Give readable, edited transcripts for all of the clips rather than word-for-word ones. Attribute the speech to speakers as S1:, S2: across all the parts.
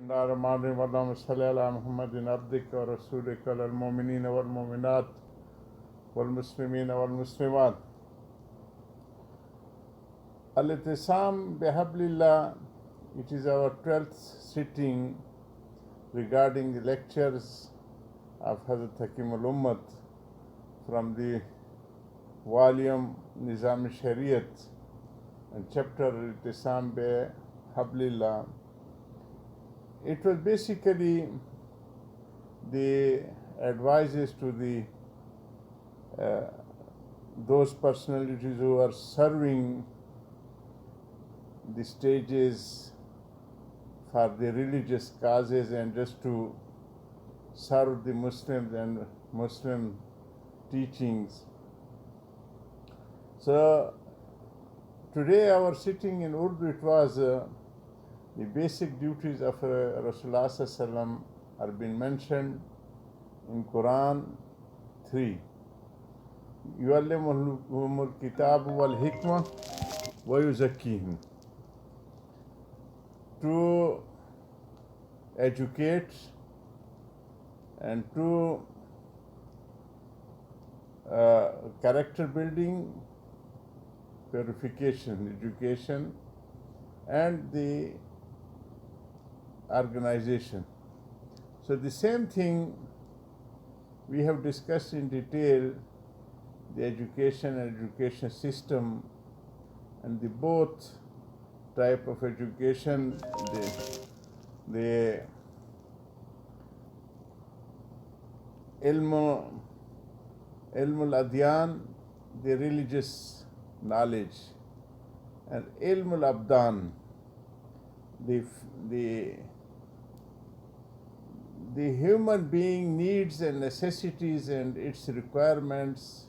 S1: الله الرحمن الرحيم اللهم صل على محمد عبدك ورسولك للمؤمنين والمؤمنات والمسلمين والمسلمات. الاعتصام بحبل الله, it is our 12th sitting regarding the lectures of Hazrat Hakim الامت from the volume Nizam Shari'at and chapter الاعتصام بحبل الله. It was basically the advices to those personalities who are serving the stages for the religious causes and just to serve the Muslims and Muslim teachings. So today our sitting in Urdu, it was the basic duties of Rasulullah Sallallahu are being mentioned in Quran 3. يُعَلِّمُهُمُ الْكِتَابُ وَالْحِكْمَةَ وَيُزَكِّيهِمْ. To educate and to character building, purification, education, and the organization. So the same thing we have discussed in detail, the education and education system, and the both type of education, the ilm al-adyan, the religious knowledge, and ilm al-abdan, the human being needs and necessities and its requirements,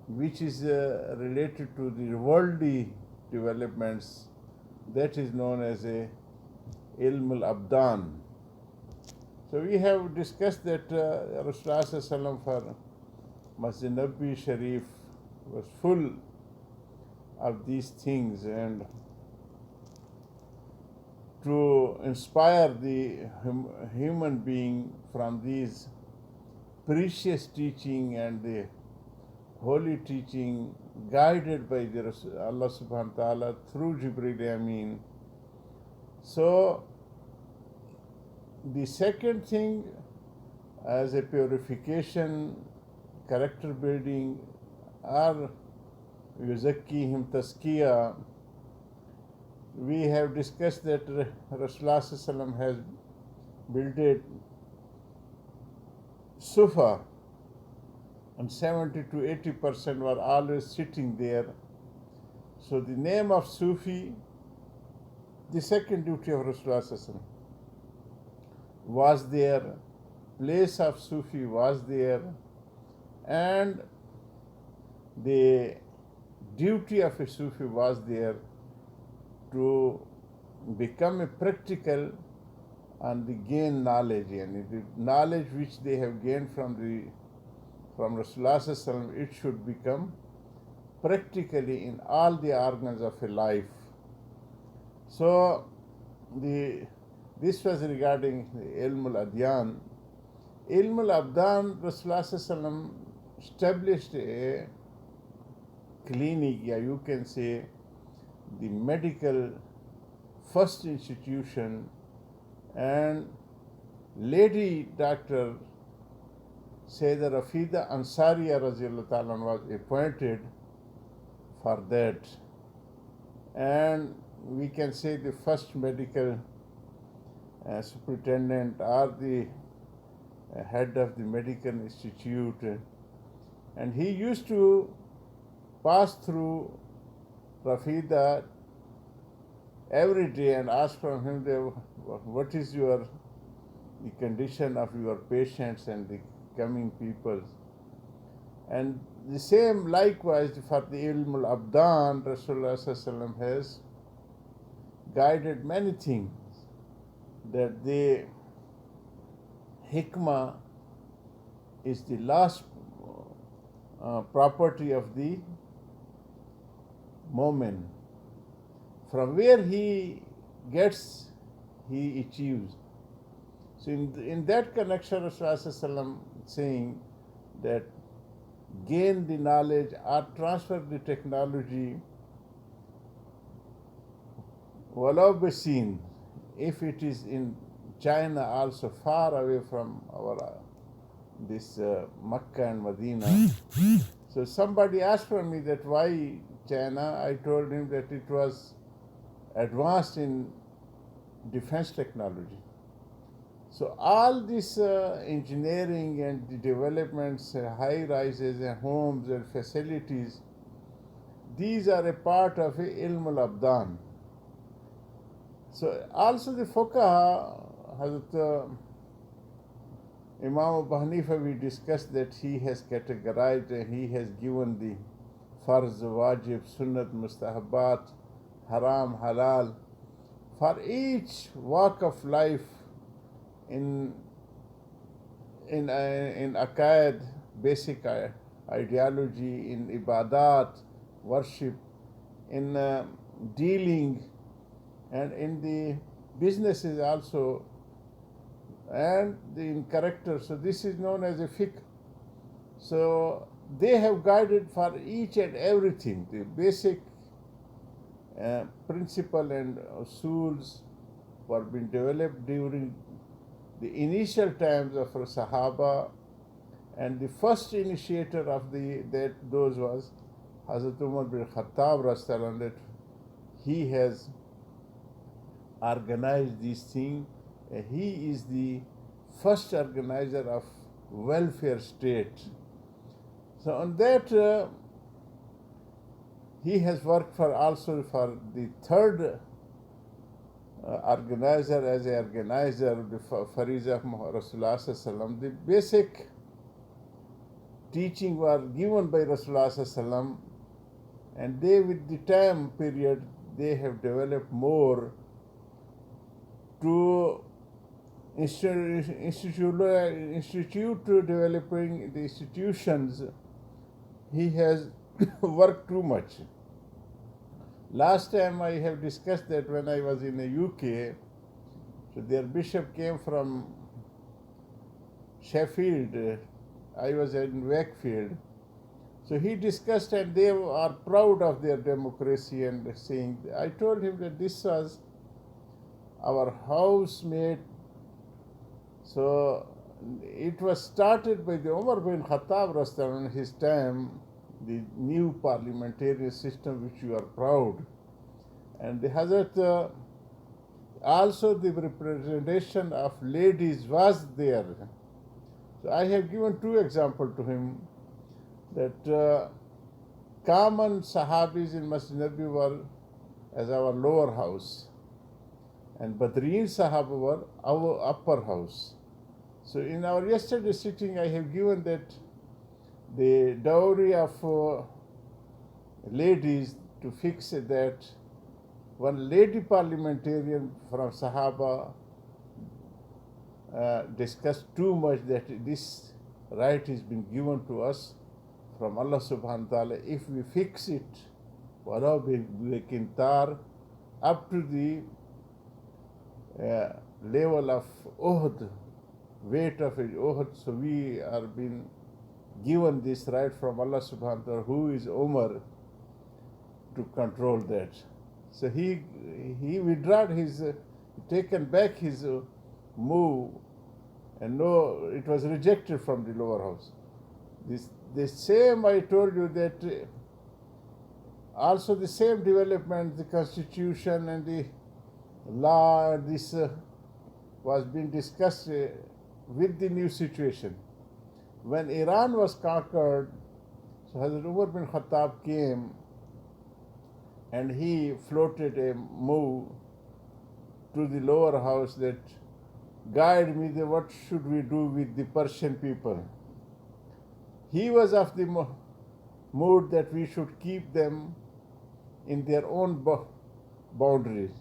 S1: which is related to the worldly developments, that is known as a ilm al-abdan. So we have discussed that Rasulullah Sallallahu for Masjid Nabi Sharif was full of these things, and to inspire the human being from these precious teaching and the holy teaching guided by the Allah subhanahu wa ta'ala through Jibreel Ameen. So the second thing, as a purification, character building, or yuzakkihim tazkiyah, we have discussed that Rasulullah Sallallahu has built a sufa, and 70 to 80% were always sitting there. So the name of Sufi, the second duty of Rasulullah Sallallahu was there, place of Sufi was there, and the duty of a Sufi was there to become a practical and the gain knowledge, and the knowledge which they have gained from Rasulullah Sallallahu, it should become practically in all the organs of a life. So this was regarding the Ilm al-Adyan. Ilm al-Abdan, Rasulullah Sallallahu established a clinic, yeah, you can say the medical first institution, and lady doctor Sayyidah Rafida Ansariya Raziyallahu Ta'ala was appointed for that, and we can say the first medical superintendent or the head of the medical institute, and he used to pass through Rafida every day and ask from him what is the condition of your patients and the coming people. And the same likewise for the Ilm al-Abdan, Rasulullah Sallallahu has guided many things, that the hikmah is the last property of the moment, from where he gets he achieves. So in that connection, Rasulullah saying that gain the knowledge or transfer the technology, walau basin, if it is in China also far away from our this Makkah and Medina. So somebody asked from me that why China. I told him that it was advanced in defense technology. So all this engineering and the developments, high rises and homes and facilities, these are a part of ilm al-abdan. So also the fuqaha, Hazrat Imam Abu Hanifa, we discussed that he has categorized and he has given the farz, wajib, sunnat, mustahabat, haram, halal, for each walk of life in aqaid, basic ideology, in ibadat, worship, in dealing, and in the businesses also, and in character. So this is known as a fiqh. So they have guided for each and everything, the basic principle and usuls were being developed during the initial times of Sahaba, and the first initiator of those was Hazrat Umar bin Khattab Rasulullah, that he has organized these things. He is the first organizer of welfare state. So on that he has worked for also for the third organizer, as an organizer, the Fariza of Rasulullah. The basic teaching were given by Rasulullah, and they, with the time period, they have developed more to institute developing the institutions. He has worked too much. Last time I have discussed that when I was in the UK, so their bishop came from Sheffield, I was in Wakefield. So he discussed, and they are proud of their democracy and saying, I told him that this was our housemate. So it was started by the Umar bin Khattab Rasulullah in his time, the new parliamentary system which you are proud. And the Hazrat, also the representation of ladies was there. So I have given two examples to him, that common Sahabis in Masjid Nabi were as our lower house, and Badreen Sahaba were our upper house. So in our yesterday sitting, I have given that the dowry of ladies, to fix that one lady parliamentarian from Sahaba discussed too much that this right has been given to us from Allah subhanahu wa ta'ala. If we fix it, walau bikintar, up to the level of Uhud, weight of Uhud, so we are being given this right from Allah subhanahu wa ta'ala, who is Umar, to control that. So he withdrawn his, taken back his move, and no, it was rejected from the lower house. The same I told you that also the same development, the constitution and the law, this was being discussed with the new situation. When Iran was conquered, so Hazrat Umar bin Khattab came and he floated a move to the lower house that guide me, what should we do with the Persian people. He was of the mood that we should keep them in their own boundaries.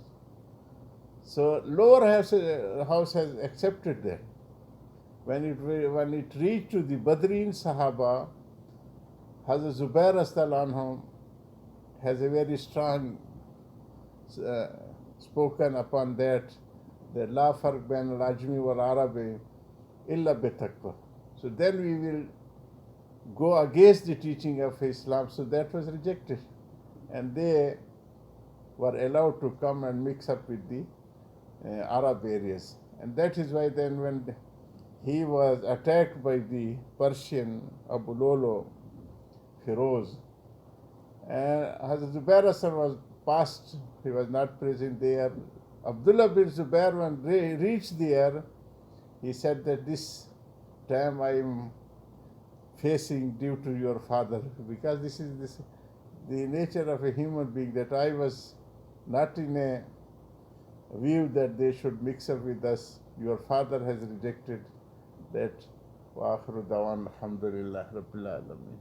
S1: So lower house has accepted that. When it reached to the Badreen Sahaba, Hazrat Zubair Anhum has a very strong spoken upon that that la farq bain al-ajmi wal-arabi illa bi-taqwa. So then we will go against the teaching of Islam, so that was rejected. And they were allowed to come and mix up with the Arab areas. And that is why then when he was attacked by the Persian Abu Lolo, Firoz, and Hazrat Zubair Hassan was passed, he was not present there. Abdullah bin Zubair, when reached there, he said that this time I am facing due to your father, because this is the nature of a human being, that I was not in a view that they should mix up with us. Your father has rejected that. Wa akhiru dawan alhamdulillah rabbil alamin.